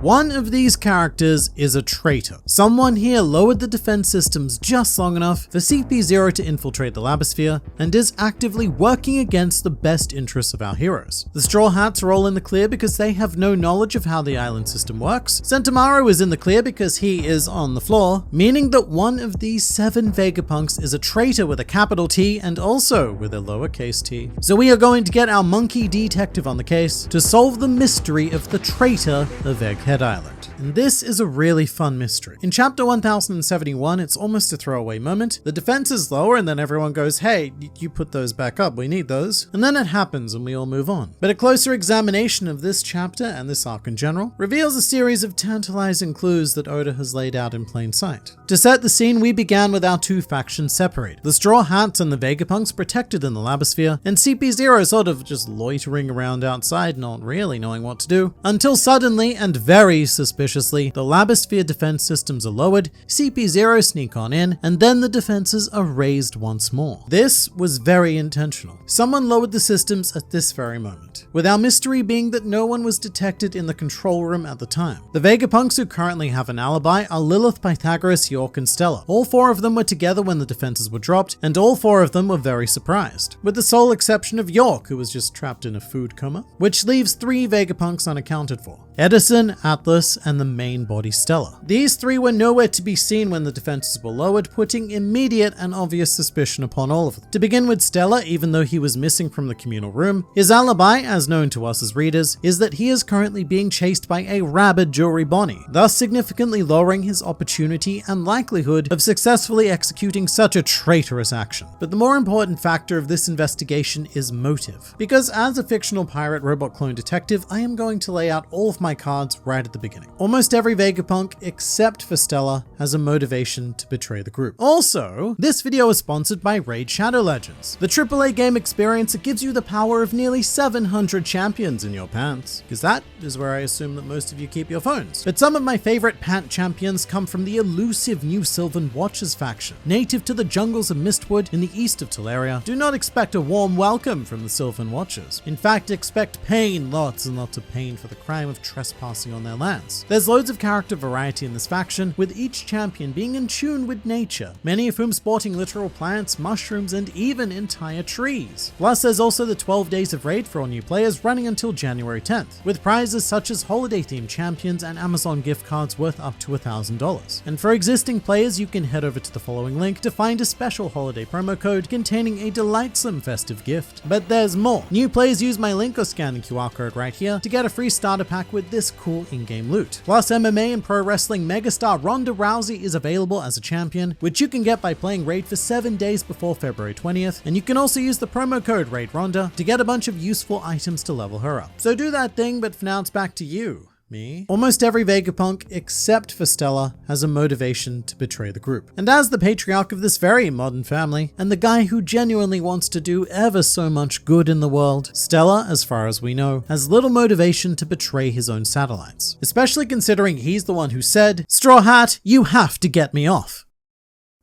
One of these characters is a traitor. Someone here lowered the defense systems just long enough for CP0 to infiltrate the Labosphere and is actively working against the best interests of our heroes. The Straw Hats are all in the clear because they have no knowledge of how the island system works. Centauro is in the clear because he is on the floor, meaning that one of these 7 Vegapunks is a traitor with a capital T and also with a lowercase t. So we are going to get our monkey detective on the case to solve the mystery of the traitor of Egghead Island. And this is a really fun mystery. In chapter 1071, it's almost a throwaway moment. The defense is lower and then everyone goes, hey, you put those back up, we need those. And then it happens and we all move on. But a closer examination of this chapter and this arc in general reveals a series of tantalizing clues that Oda has laid out in plain sight. To set the scene, we began with our 2 factions separated. The Straw Hats and the Vegapunks protected in the Labosphere, and CP0 sort of just loitering around outside, not really knowing what to do, until suddenly and very suspiciously, the Labosphere defense systems are lowered, CP0 sneak on in, and then the defenses are raised once more. This was very intentional. Someone lowered the systems at this very moment, with our mystery being that no one was detected in the control room at the time. The Vegapunks who currently have an alibi are Lilith, Pythagoras, York, and Stella. All 4 of them were together when the defenses were dropped, and all 4 of them were very surprised, with the sole exception of York, who was just trapped in a food coma, which leaves 3 Vegapunks unaccounted for: Edison, Atlas, and the main body Stella. These 3 were nowhere to be seen when the defenses were lowered, putting immediate and obvious suspicion upon all of them. To begin with Stella, even though he was missing from the communal room, his alibi, as known to us as readers, is that he is currently being chased by a rabid jewelry Bonnie, thus significantly lowering his opportunity and likelihood of successfully executing such a traitorous action. But the more important factor of this investigation is motive, because as a fictional pirate robot clone detective, I am going to lay out all of my cards right at the beginning. Almost every Vegapunk, except for Stella, has a motivation to betray the group. Also, this video is sponsored by Raid Shadow Legends, the AAA game experience that gives you the power of nearly 700 champions in your pants, because that is where I assume that most of you keep your phones. But some of my favorite pant champions come from the elusive New Sylvan Watchers faction. Native to the jungles of Mistwood in the east of Teleria, do not expect a warm welcome from the Sylvan Watchers. In fact, expect pain, lots and lots of pain for the crime of trespassing on their lands. There's loads of character variety in this faction, with each champion being in tune with nature, many of whom sporting literal plants, mushrooms, and even entire trees. Plus, there's also the 12 days of raid for all new players running until January 10th, with prizes such as holiday-themed champions and Amazon gift cards worth up to $1,000. And for existing players, you can head over to the following link to find a special holiday promo code containing a delightsome festive gift. But there's more. New players use my link or scan the QR code right here to get a free starter pack with this cool in-game loot. Plus, MMA and pro wrestling megastar Ronda Rousey is available as a champion, which you can get by playing Raid for 7 days before February 20th, and you can also use the promo code RAIDRONDA to get a bunch of useful items to level her up. So do that thing, but for now it's back to you. Me. Almost every Vegapunk, except for Stella, has a motivation to betray the group. And as the patriarch of this very modern family, and the guy who genuinely wants to do ever so much good in the world, Stella, as far as we know, has little motivation to betray his own satellites. Especially considering he's the one who said, "Straw Hat, you have to get me off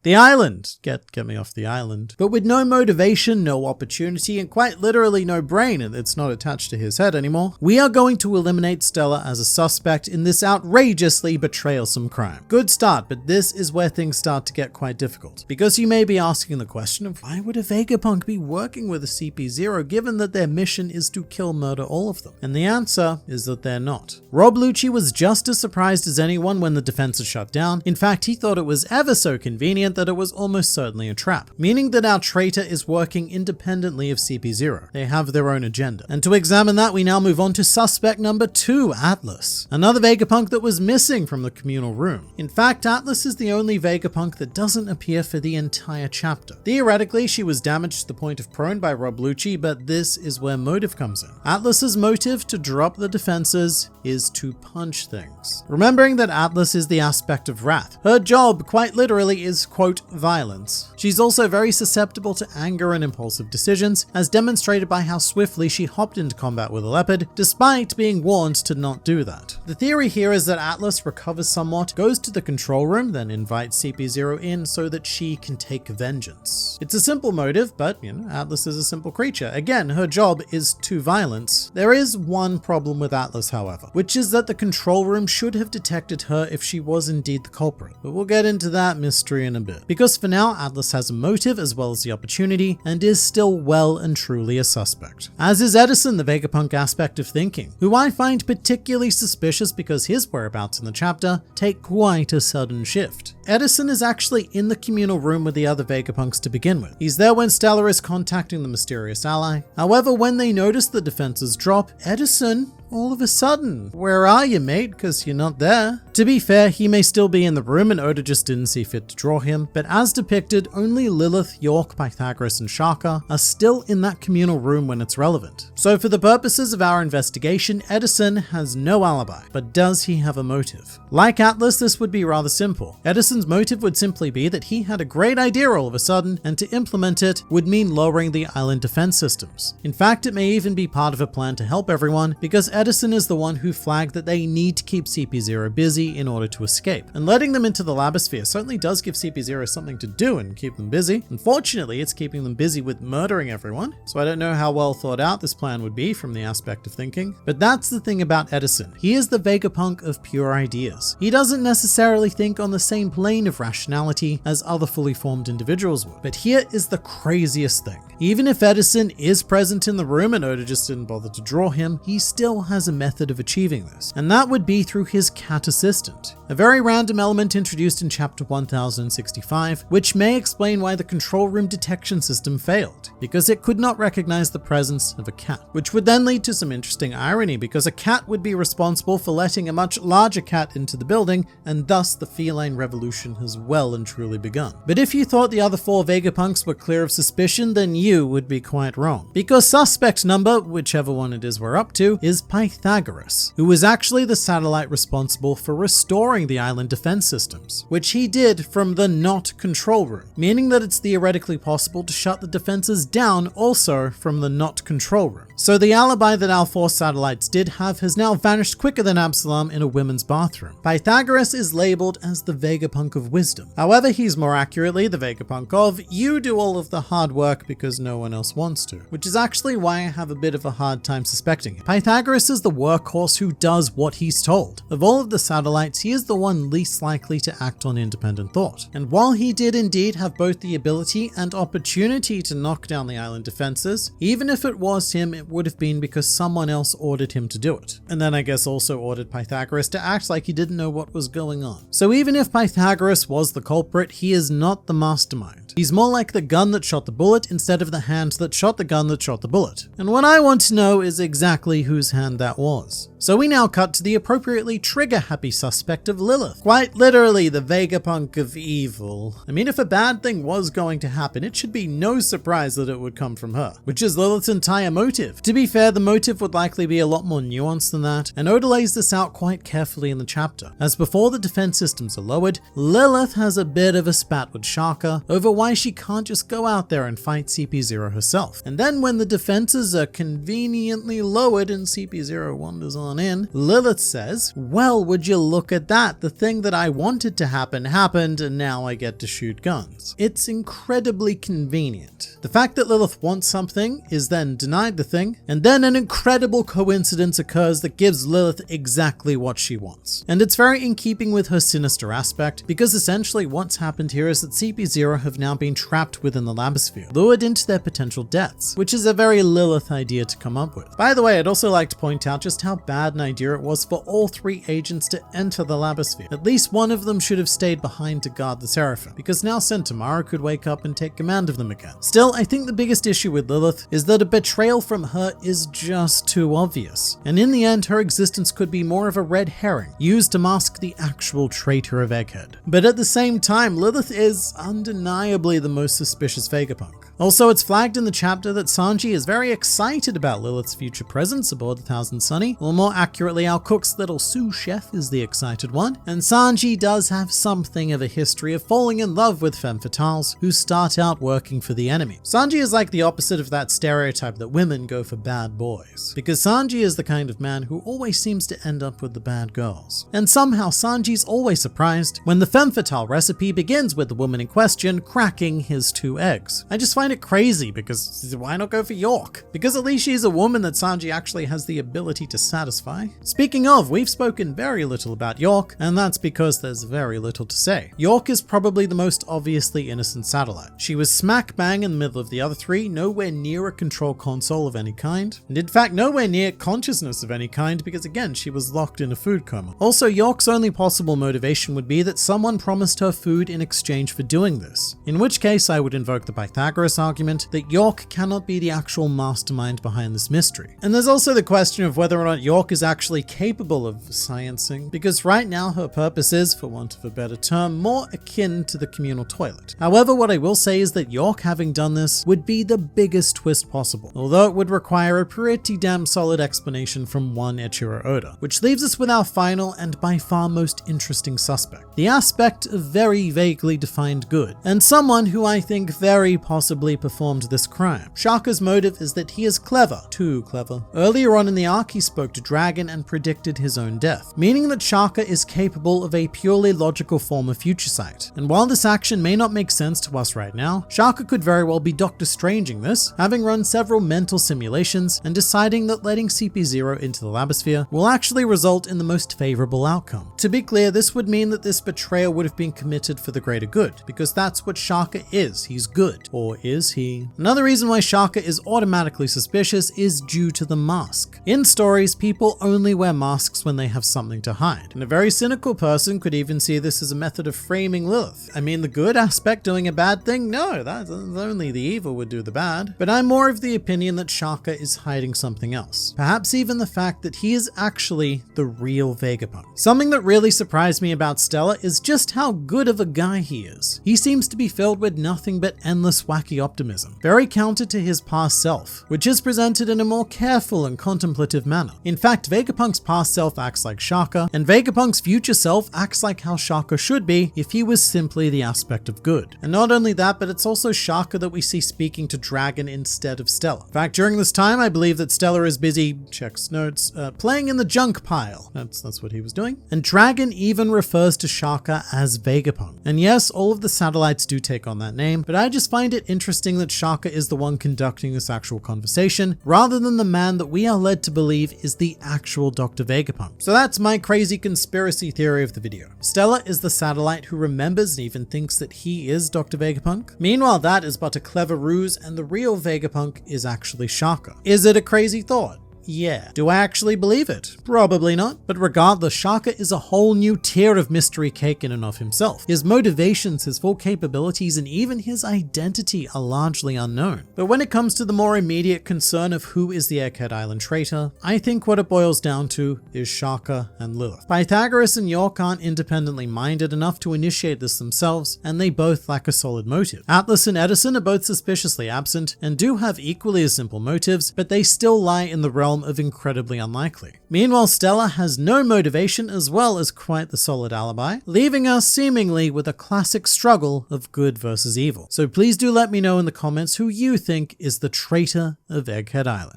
the island. Get me off the island." But with no motivation, no opportunity, and quite literally no brain, and it's not attached to his head anymore, we are going to eliminate Stella as a suspect in this outrageously betrayalsome crime. Good start, but this is where things start to get quite difficult. Because you may be asking the question of why would a Vegapunk be working with a CP0 given that their mission is to kill, murder all of them? And the answer is that they're not. Rob Lucci was just as surprised as anyone when the defenses shut down. In fact, he thought it was ever so convenient that it was almost certainly a trap, meaning that our traitor is working independently of CP0. They have their own agenda. And to examine that, we now move on to suspect number 2, Atlas, another Vegapunk that was missing from the communal room. In fact, Atlas is the only Vegapunk that doesn't appear for the entire chapter. Theoretically, she was damaged to the point of prone by Rob Lucci, but this is where motive comes in. Atlas's motive to drop the defenses is to punch things. Remembering that Atlas is the aspect of wrath, her job quite literally is quote quote, violence. She's also very susceptible to anger and impulsive decisions, as demonstrated by how swiftly she hopped into combat with a leopard, despite being warned to not do that. The theory here is that Atlas recovers somewhat, goes to the control room, then invites CP0 in so that she can take vengeance. It's a simple motive, but, Atlas is a simple creature. Again, her job is to violence. There is one problem with Atlas, however, which is that the control room should have detected her if she was indeed the culprit. But we'll get into that mystery in a bit. Because for now, Atlas has a motive as well as the opportunity, and is still well and truly a suspect. As is Edison, the Vegapunk aspect of thinking, who I find particularly suspicious because his whereabouts in the chapter take quite a sudden shift. Edison is actually in the communal room with the other Vegapunks to begin with. He's there when Stellar is contacting the mysterious ally. However, when they notice the defenses drop, Edison, all of a sudden, where are you, mate? Because you're not there. To be fair, he may still be in the room and Oda just didn't see fit to draw him, but as depicted, only Lilith, York, Pythagoras, and Shaka are still in that communal room when it's relevant. So for the purposes of our investigation, Edison has no alibi, but does he have a motive? Like Atlas, this would be rather simple. Edison's motive would simply be that he had a great idea all of a sudden, and to implement it would mean lowering the island defense systems. In fact, it may even be part of a plan to help everyone, because Edison is the one who flagged that they need to keep CP0 busy in order to escape. And letting them into the Labosphere certainly does give CP0 something to do and keep them busy. Unfortunately, it's keeping them busy with murdering everyone, so I don't know how well thought out this plan would be from the aspect of thinking. But that's the thing about Edison. He is the Vegapunk of pure ideas. He doesn't necessarily think on the same plane of rationality as other fully formed individuals would. But here is the craziest thing. Even if Edison is present in the room and Oda just didn't bother to draw him, he still has a method of achieving this, and that would be through his cat assistant, a very random element introduced in chapter 1065, which may explain why the control room detection system failed, because it could not recognize the presence of a cat, which would then lead to some interesting irony, because a cat would be responsible for letting a much larger cat into the building, and thus the feline revolution has well and truly begun. But if you thought the other 4 Vegapunks were clear of suspicion, then you would be quite wrong, because suspect number, whichever one it is we're up to, is Pythagoras, who was actually the satellite responsible for restoring the island defense systems, which he did from the not control room, meaning that it's theoretically possible to shut the defenses down also from the not control room. So the alibi that our 4 satellites did have has now vanished quicker than Absalom in a women's bathroom. Pythagoras is labeled as the Vegapunk of wisdom. However, he's more accurately the Vegapunk of you do all of the hard work because no one else wants to, which is actually why I have a bit of a hard time suspecting him. Pythagoras is the workhorse who does what he's told. Of all of the satellites, he is the one least likely to act on independent thought. And while he did indeed have both the ability and opportunity to knock down the island defenses, even if it was him, it would have been because someone else ordered him to do it. And then I guess also ordered Pythagoras to act like he didn't know what was going on. So even if Pythagoras was the culprit, he is not the mastermind. He's more like the gun that shot the bullet instead of the hand that shot the gun that shot the bullet. And what I want to know is exactly whose hand that was. So we now cut to the appropriately trigger-happy suspect of Lilith. Quite literally the Vegapunk of evil. I mean, if a bad thing was going to happen, it should be no surprise that it would come from her, which is Lilith's entire motive. To be fair, the motive would likely be a lot more nuanced than that, and Oda lays this out quite carefully in the chapter. As before the defense systems are lowered, Lilith has a bit of a spat with Shaka over why she can't just go out there and fight CP0 herself. And then when the defenses are conveniently lowered and CP0 wanders on in, Lilith says, well, would you look at that? The thing that I wanted to happen happened, and now I get to shoot guns. It's incredibly convenient. The fact that Lilith wants something is then denied the thing, and then an incredible coincidence occurs that gives Lilith exactly what she wants. And it's very in keeping with her sinister aspect, because essentially what's happened here is that CP0 have now been trapped within the Labosphere, lured into their potential deaths, which is a very Lilith idea to come up with. By the way, I'd also like to point out just how bad an idea it was for all 3 agents to enter the Labosphere. At least one of them should have stayed behind to guard the Seraphim, because now Centauro could wake up and take command of them again. Still, I think the biggest issue with Lilith is that a betrayal from her is just too obvious, and in the end her existence could be more of a red herring, used to mask the actual traitor of Egghead. But at the same time, Lilith is undeniably the most suspicious Vegapunk. Also, it's flagged in the chapter that Sanji is very excited about Lilith's future presence aboard the Thousand Sunny, or more accurately, our cook's little sous chef is the excited one, and Sanji does have something of a history of falling in love with femme fatales who start out working for the enemy. Sanji is like the opposite of that stereotype that women go for bad boys, because Sanji is the kind of man who always seems to end up with the bad girls. And somehow Sanji's always surprised when the femme fatale recipe begins with the woman in question cracking his 2 eggs. I just find it crazy, because why not go for York? Because at least she's a woman that Sanji actually has the ability to satisfy. Speaking of, we've spoken very little about York, and that's because there's very little to say. York is probably the most obviously innocent satellite. She was smack bang in the middle of the other 3, nowhere near a control console of any kind, and in fact nowhere near consciousness of any kind, because again, she was locked in a food coma. Also, York's only possible motivation would be that someone promised her food in exchange for doing this, in which case I would invoke the Pythagoras argument that York cannot be the actual mastermind behind this mystery. And there's also the question of whether or not York is actually capable of sciencing, because right now her purpose is, for want of a better term, more akin to the communal toilet. However, what I will say is that York having done this would be the biggest twist possible, although it would require a pretty damn solid explanation from one Eiichiro Oda, which leaves us with our final and by far most interesting suspect, the aspect of very vaguely defined good, and someone who I think very possibly performed this crime. Shaka's motive is that he is clever, too clever. Earlier on in the arc, he spoke to Dragon and predicted his own death, meaning that Shaka is capable of a purely logical form of future sight. And while this action may not make sense to us right now, Shaka could very well be Doctor Stranging this, having run several mental simulations and deciding that letting CP0 into the Labosphere will actually result in the most favorable outcome. To be clear, this would mean that this betrayal would have been committed for the greater good, because that's what Shaka is. He's good. Or is he? Another reason why Shaka is automatically suspicious is due to the mask. In stories, people only wear masks when they have something to hide, and a very cynical person could even see this as a method of framing Lilith. I mean, the good aspect doing a bad thing? No, that's only the evil would do the bad. But I'm more of the opinion that Shaka is hiding something else. Perhaps even the fact that he is actually the real Vegapunk. Something that really surprised me about Stella is just how good of a guy he is. He seems to be filled with nothing but endless wacky optimism, very counter to his past self, which is presented in a more careful and contemplative manner. In fact, Vegapunk's past self acts like Shaka, and Vegapunk's future self acts like how Shaka should be if he was simply the aspect of good. And not only that, but it's also Shaka that we see speaking to Dragon instead of Stella. In fact, during this time, I believe that Stella is busy, checks notes, playing in the junk pile. That's what he was doing. And Dragon even refers to Shaka as Vegapunk. And yes, all of the satellites do take on that name, but I just find it interesting that Shaka is the one conducting this actual conversation, rather than the man that we are led to believe is the actual Dr. Vegapunk. So that's my crazy conspiracy theory of the video. Stella is the satellite who remembers and even thinks that he is Dr. Vegapunk. Meanwhile, that is but a clever ruse, and the real Vegapunk is actually Shaka. Is it a crazy thought? Yeah. Do I actually believe it? Probably not. But regardless, Shaka is a whole new tier of mystery cake in and of himself. His motivations, his full capabilities, and even his identity are largely unknown. But when it comes to the more immediate concern of who is the Egghead Island traitor, I think what it boils down to is Shaka and Lilith. Pythagoras and York aren't independently minded enough to initiate this themselves, and they both lack a solid motive. Atlas and Edison are both suspiciously absent and do have equally as simple motives, but they still lie in the realm of incredibly unlikely. Meanwhile, Stella has no motivation as well as quite the solid alibi, leaving us seemingly with a classic struggle of good versus evil. So please do let me know in the comments who you think is the traitor of Egghead Island.